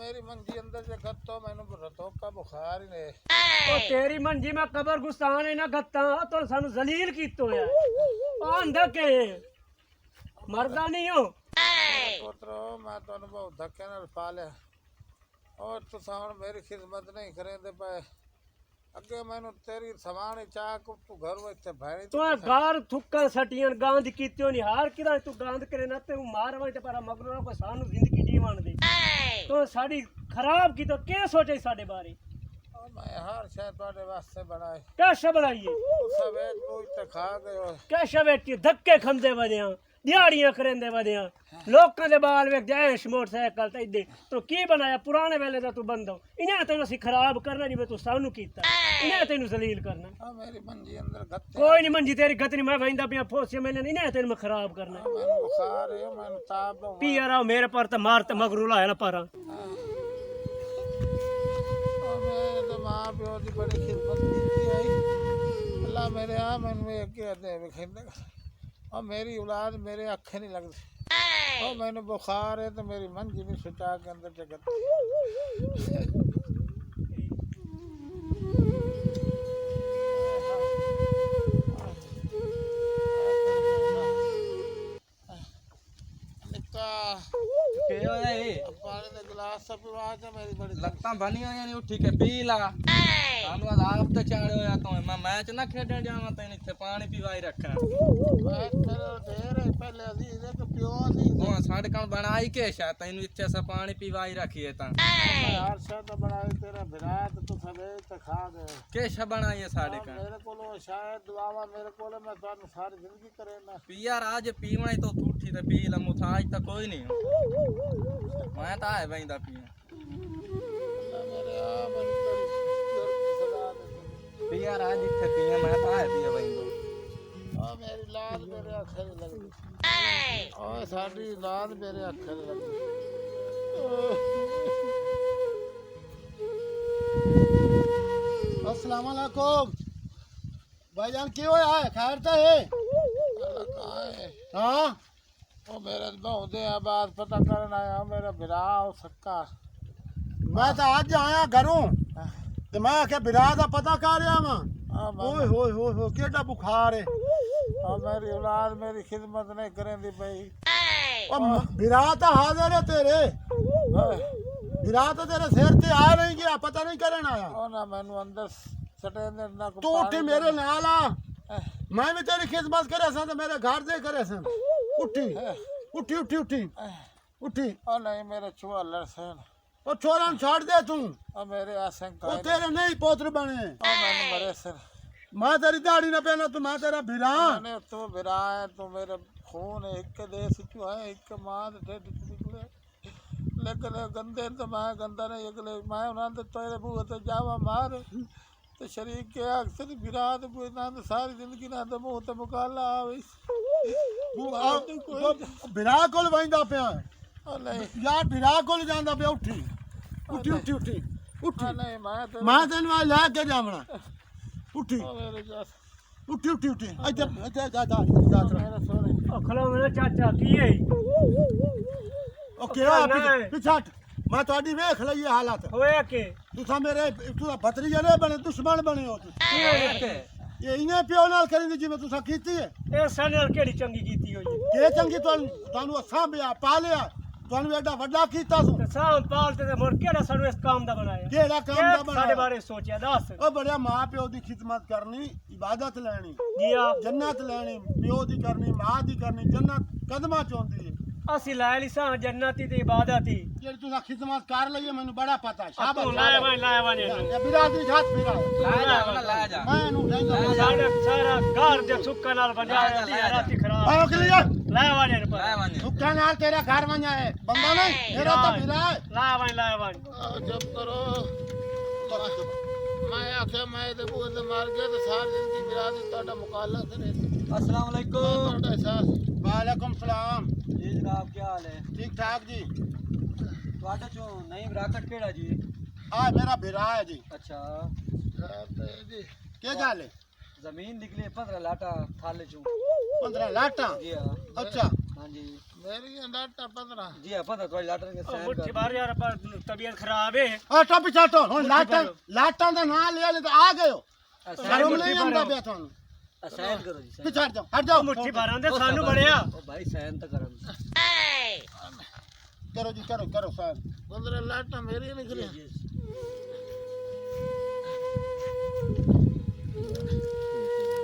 मेरी मंजी अंदर से गत्तो मैनू रतो का बुखार ही ने ओ तेरी मंजी में कबर गुस्तान है ना गत्ता तो सानू जलील कीतो है आंधा के मरदा नहीं हो पुत्रो मैं तुहानू बहुत धक्के नाल पालिया और तुसां हुण मेरी खिदमत नहीं करेंदे पे अगे मैनू तेरी समान चाह को तू घर में इत्थे बैठी तू गार थुक्का सटियन गांध कीतियो नहीं हार किदा तू गांध करे ना ते मार वटे पर मगरो को सानू जिंदगी जीवन दे तो साडी खराब की तो के सोचे साडे बारे मैं हर शय तुहाडे वास्ते बनाए कैसे बनाइए सवे तू इत्थे खा गयो कैसे बेटी धक्के खंदे वदियां दिहाड़ियां करेंदे वदियां लोकां दे बाल वेख जैश मोटरसाइकिल ते इदे तो की बनाया पुराने वेले दा तू बंदो इन्हें तेन असी खराब करना जिवें तू सानू कीता इन्हें तेन जलील करना मेरी मंजी अंदर गत्ते कोई नहीं मंजी तेरी गतनी मैं वहिंदा पिया फोसे मेले इन्हें तेन मैं खराब करना मैनू बुखार है मैनू ताप पिया रहो मेरे पर तो मार ते मगरू लाया ना पारा मां प्यो की बड़ी खिदमत की आई अल्लाह मेरे आ मैनू एक के दे विखंदे और मेरी औलाद मेरे अखे नहीं लगती और मैंने बुखार है तो मेरी मंजी नहीं सुचा के अंदर जगत पानी का गिलास पिवा के मेरी बड़ी लत्तां बनियां नहीं उठी के पी ला सानू आज आप ते चाड़े होया तो मैं मैच ना खेडण जावां तैन इत्थे पानी पिवाई रखा मैं तेरे देर है पहले अजी दे के पियो दी तो साडे कण बनाई के शा तैन इत्थे सा पानी पिवाई रखिए ता हर शय तो बनाई तेरा विराट तो सबे ते खा गए के शा बनाई है साडे कण मेरे कोलो शायद दुआवा मेरे कोलो मैं थानू सारी जिंदगी करे ना पिया आज पीवण तो उठी ते पी ला मुथाज ता कोई नहीं मैं ता है वैंदा पिया मेरे आ बन तेरी सदा दे पिया राज इत्थे पिया मैं ता है पिया वैंदा आ मेरी लाद मेरे अखे नहीं लगदी ओए साडी लाद मेरे अखे नहीं लगदी अस्सलाम वालेकुम भाईजान की होया है खैर तो है हाँ ओ मेरे बहुदे आबाद पता करन आया मेरा बिरा हो सक्का मैं तो आज आया घरों तो मैं आख्या बिरा का पता कर रहा वहां ओए होए होए होए केड़ा बुखार है और मेरी औलाद मेरी खिदमत नहीं करेंदी भाई ओ बिरा तो हाजिर है तेरे बिरा तो तेरे सिर ते आ नहीं गया पता नहीं करन आया ओ ना मैनू अंदर सटेंदे ना को तू उठी मेरे नाल आ मैं भी तेरी खिदमत करे सन तो मेरे घर दे करे सन उठी उठी उठी उठी उठी ओ नहीं मेरे छुआ लड़सन ओ छोरा छोड़ दे तू ओ मेरे आशंका ओ तेरे नहीं पोत्र बने ओ मैनू मरे सर मैं तेरी दाढ़ी ना पहना तू मैं तेरा बिरा मैंने तू बिरा है तू मेरे खून है एक देश चु है एक मां दे निकले लेकिन गंदे तो मैं गंदा नहीं अगले मैं उन्होंने तो तेरे बूहे तो जावा मार तो शरीक के अक्सर विराट ना तो सारी जिंदगी ना तो मुंह तो मुकाला आवे बिरा कोल वहिंदा पिया ओ नहीं यार बिरा कोल जांदा पिया उठी उठी उठी उठी ओ उठी नहीं मैं तेन वाल ला के जावना उठी ओ मेरे जास उठी उठी उठी इधर इधर जा मेरे सोने ओ खलो मेरा चाचा की है ओके आ पिछाट मैं तोड़ी वेख लई हालत होया के तुसा मेरे तुसा भतरीजे ने बने दुश्मन बने हो तू की होया के ये इने प्यो नाल करिंदी जिवें तुसा कीती है ए सनल केड़ी चंगी कीती होई के चंगी तुहानू सामभ्या पालिया तुहानू एडा वड्डा कीता तू ते साम पालते ते मुड़ केड़ा सानू इस काम दा बनाया केड़ा काम दा साडे बनाया बारे सोचिया दस ओ बड़े मां प्यो दी खिदमत करनी इबादत लेनी जिया जन्नत लेनी प्यो दी करनी मां दी करनी जन्नत कदमां च होंदी है असी लाए ली सा जन्नती ते इबादत ही जेड़ी तुसा खिदमत कर लई है मैनू बड़ा पता है तू शाबाश लाए वाने ये बिरादरी हाथ फिरा ला जा मैं नु उठाइंदा सारा सारा घर दे सुक्का नाल बनाया दिया राती खराब आओ के लिए लाए वाने पर ला वाने सुक्का नाल तेरा घर वኛ है बंदा नहीं मेरा तो बिरा है लाए वाने जब करो मैं आख्या मैं ते बूहे ते मार गया तो सारी जिंदगी बिरादरी तोड़ा मुकाला करे अस्सलाम वालेकुम तोड़ा एहसास वालेकुम सलाम जी जनाब क्या हाल है ठीक ठाक जी ਤੁਹਾਡੇ ਚੋਂ ਨਹੀਂ ਬਰਾਕਟ ਕਿਹੜਾ ਜੀ आ मेरा बिरा है जी अच्छा जी क्या गल है ਜ਼ਮੀਨ ਨਿਕਲੇ 15 ਲਾਟਾ ਥਾਲੇ ਚੋਂ 15 लाटा जी हां अच्छा हाँ जी मेरी लाटा 15 जी अपन तो थोड़ी लाटर के साथ मुट्ठी बार यार पर तबीयत खराब है ਆ ਟੋਪੀ ਚਾਟੋ ਹੁਣ ਲਾਟਾਂ ਦਾ ਨਾਂ ਲਿਆ ਨਹੀਂ ਤਾਂ ਆ ਗਏ ਹੋ ਸ਼ਰਮ ਨਹੀਂ ਆਉਂਦਾ ਪਿਆ ਤੁਹਾਨੂੰ साइन करो जी ਪਿੱਛੇ ਹਟ ਜਾਓ ਮੁੱਠੀ ਬਾਰਾਂ ਦੇ ਸਾਨੂੰ ਬੜਿਆ ओ भाई साइन तो करो ਕਰੋ ਜੀ ਕਰੋ ਸਾਇਨ 15 लाटा मेरी निकली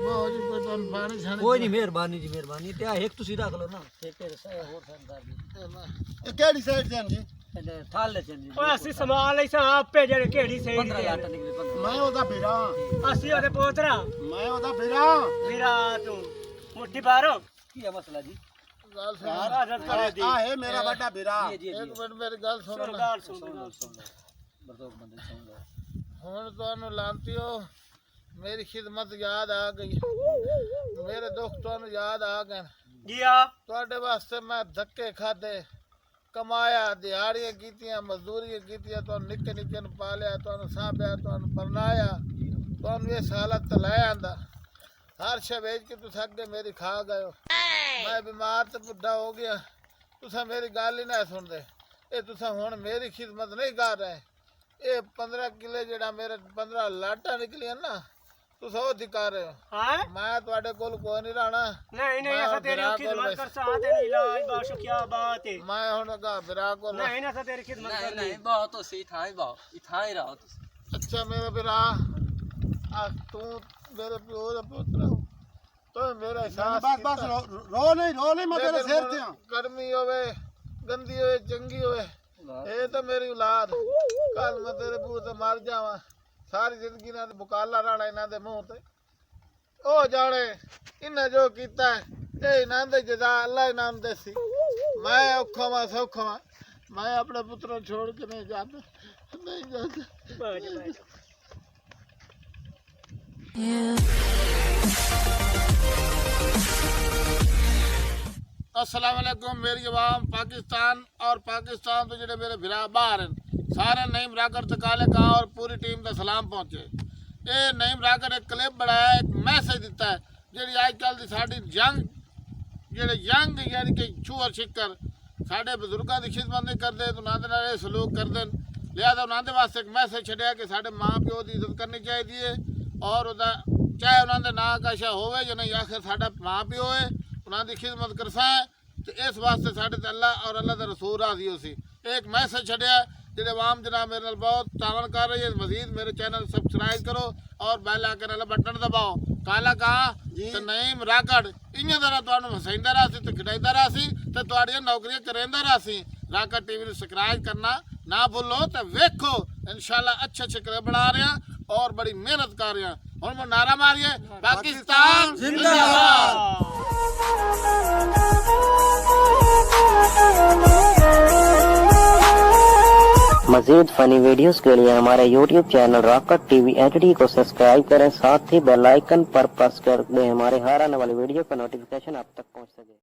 बहुत जी कोई तो पानी छाने कोई नहीं मेहरबानी जी मेहरबानी ते एक तुसी रख लो ना एक तेरे से और साइन कर दी ਇਹ ਕਿਹੜੀ ਸਾਈਡ ਤੇ ਜੀ थाल ले चल जी ਓਏ ਅਸੀਂ ਸਮਾਨ ਲਈ ਸਾਂ ਆਪੇ ਜਿਹੜੇ ਕਿਹੜੀ ਸਹੀ 15 लाटर निकले 15 ਮੈਂ ਉਹਦਾ ਵੀਰਾ ਅਸੀਂ ਉਹਦੇ ਪੋਤਰਾ ਮੈਂ ਉਹਦਾ ਵੀਰਾ ਵੀਰਾ ਤੂੰ ਮੁੱਠੀ ਬਾਰੋ की है मसला जी गल सुन ਯਾਰ ਆਦਤ ਕਰੇ ਦੀ ਆ ਹੈ ਮੇਰਾ ਵੱਡਾ ਵੀਰਾ जी एक मिनट मेरी गल सुन ਸੁਣ ले ਗੱਲ ਸੁਣ बरदोक बंदे सुन हुन तुहानू लांती हो मेरी खिदमत याद आ गई मेरे दुख तुहानू याद आ गए ਜੀ ਆ ਤੁਹਾਡੇ ਵਾਸਤੇ ਮੈਂ ਧੱਕੇ ਖਾਦੇ ਕਮਾਇਆ ਦਿਹਾੜੀਆਂ ਕੀਤੀਆਂ ਮਜ਼ਦੂਰੀਆਂ ਕੀਤੀਆਂ ਤੁਹਾਨੂੰ ਨਿੱਕੇ ਨਿੱਕੇ ਨੂੰ ਪਾਲਿਆ ਤੁਹਾਨੂੰ ਸਾਂਭਿਆ ਤੁਹਾਨੂੰ ਪਰਨਾਇਆ ਤੁਹਾਨੂੰ ਇਸ ਹਾਲਤ ਤੇ ਲੈ ਆਂਦਾ ਹਰ ਸ਼ੈ ਵੇਚ ਕੇ ਤੁਸੀਂ ਅੱਗੇ ਮੇਰੀ ਖਾ ਗਏ ਹੋ ਮੈਂ ਬਿਮਾਰ ਤੇ ਬੁੱਢਾ ਹੋ ਗਿਆ ਤੁਸੀਂ ਮੇਰੀ ਗੱਲ ਹੀ ਨਾ ਸੁਣਦੇ ਇਹ ਤੁਸੀਂ ਹੁਣ ਮੇਰੀ ਖਿਦਮਤ ਨਹੀਂ ਕਰ ਰਹੇ ਇਹ 15 ਕਿਲੇ ਜਿਹੜਾ ਮੇਰੇ 15 ਲਾਟਾਂ ਨਿਕਲੀਆਂ ਨਾ ਤੁਸੀਂ ਉਹ ਦਿਖਾ ਰਹੇ ਹੋ ਹਾਂ ਮੈਂ ਤੁਹਾਡੇ ਕੋਲ ਕੋਈ ਨਹੀਂ ਰਹਿਣਾ ਨਹੀਂ ਅਸਾਂ ਤੇਰੀ ਖਿਦਮਤ ਕਰ ਸਾਂ ਤੇ ਇਲਾਜ ਬਾਸ਼ ਕੀ ਬਾਤ ਹੈ ਮੈਂ ਹੁਣ ਗਾ ਬਿਰਾ ਕੋਲ ਨਹੀਂ ਅਸਾਂ ਤੇਰੀ ਖਿਦਮਤ नहीं ਕਰਨੀ नहीं बहुत तो सही था ही बहुत इथा ही रहो तुसी अच्छा मेरा बिरा आ तू मेरे प्यो दा पुत्र हो तो मेरा एहसास ਬਸ ਰੋ ਨਹੀਂ ਮੈਂ ਤੇਰੇ ਸਿਰ ਤੇ ਆ गर्मी होवे गंदी होवे चंगी होवे ये तो मेरी औलाद कल मैं तेरे बूह ते मर जावां सारी जिंदगी ना बुकाला रहना इन्हां दे मुंह ते ओ जाने इन्हां जो कीता ए इन्हां दे जजा अल्लाह इनाम देसी मैं औखा वां सौखा वां मैं अपने पुत्र छोड़ के नहीं जाता नहीं जाता अस्सलाम वालेकुम मेरी आवाम पाकिस्तान और पाकिस्तान तो जेडे मेरे भरा बाहर हैं सारे नईम राकर तकाले का और पूरी टीम का सलाम पहुँचे ये नईम राकर एक क्लिप बनाया एक मैसेज दिता है जी अजकल की साड़ी यंग जेडे यंग यानी कि छूअर छिक्कर साढ़े बजुर्गों की खिदमत नहीं करते तो उन्होंने नाल ये सलूक करते लिहाजा उन्होंने वास्ते एक मैसेज छड़िया कि साढ़े माँ प्यो की इज्जत करनी चाहिए और उदा चाहे उन्होंने ना कशा होवे या नहीं आखिर साढ़ा माँ प्यो है उन्होंने खिदमत करसा है तो इस वास्ते साढ़े ते अल्लाह और अल्लाह का रसूल राजी हो सी एक मैसेज छड़िया जेडे आवाम जनाब मेरे नाल बहुत तावन कर रही है मजीद मेरे चैनल सब्सक्राइब करो और बेल आइकन वाला बटन दबाओ काला कहा तो नईम राकड़ इयां तरह तुहानू हसाइंदा रहा सी ते खिडाइंदा रहा सी ते तुहाडियां नौकरियां करेंदा रहा सी राकड़ टीवी नू सब्सक्राइब करना ना भूलो ते वेखो इंशाल्लाह अच्छे अच्छे क्लिप बना रहे हैं और बड़ी मेहनत कर रहे हैं हुण मैं नारा मारिए पाकिस्तान जिंदाबाद मज़ीद फ़नी वीडियोस के लिए हमारे YouTube channel rocket TV HD को सब्सक्राइब करें साथ ही बेल आइकन पर प्रेस कर दें हमारे हर आने वाली वीडियो का नोटिफिकेशन आप तक पहुंच सके।